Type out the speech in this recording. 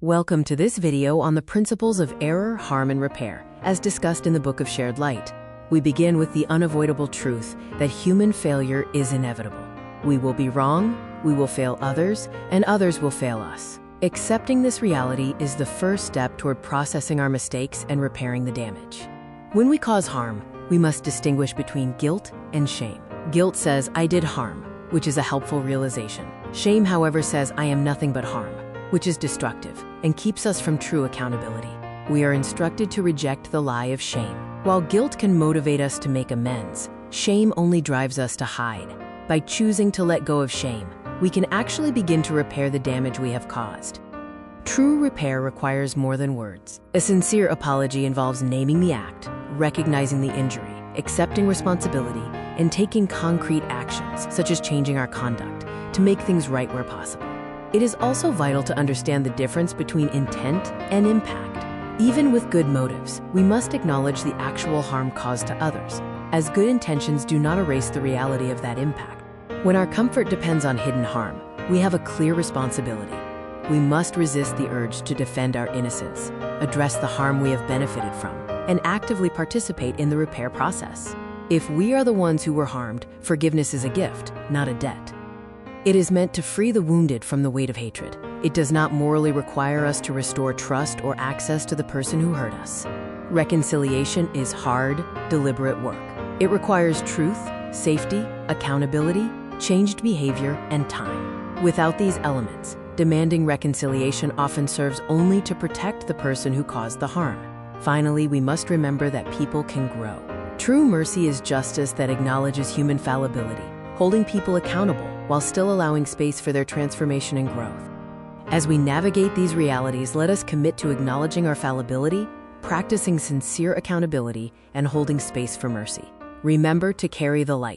Welcome to this video on the principles of error, harm, and repair, as discussed in the Book of Shared Light. We begin with the unavoidable truth that human failure is inevitable. We will be wrong, we will fail others, and others will fail us. Accepting this reality is the first step toward processing our mistakes and repairing the damage. When we cause harm, we must distinguish between guilt and shame. Guilt says, "I did harm," which is a helpful realization. Shame, however, says, "I am nothing but harm," which is destructive and keeps us from true accountability. We are instructed to reject the lie of shame. While guilt can motivate us to make amends, shame only drives us to hide. By choosing to let go of shame, we can actually begin to repair the damage we have caused. True repair requires more than words. A sincere apology involves naming the act, recognizing the injury, accepting responsibility, and taking concrete actions, such as changing our conduct, to make things right where possible. It is also vital to understand the difference between intent and impact. Even with good motives, we must acknowledge the actual harm caused to others, as good intentions do not erase the reality of that impact. When our comfort depends on hidden harm, we have a clear responsibility. We must resist the urge to defend our innocence, address the harm we have benefited from, and actively participate in the repair process. If we are the ones who were harmed, forgiveness is a gift, not a debt. It is meant to free the wounded from the weight of hatred. It does not morally require us to restore trust or access to the person who hurt us. Reconciliation is hard, deliberate work. It requires truth, safety, accountability, changed behavior, and time. Without these elements, demanding reconciliation often serves only to protect the person who caused the harm. Finally, we must remember that people can grow. True mercy is justice that acknowledges human fallibility, holding people accountable while still allowing space for their transformation and growth. As we navigate these realities, let us commit to acknowledging our fallibility, practicing sincere accountability, and holding space for mercy. Remember to carry the light.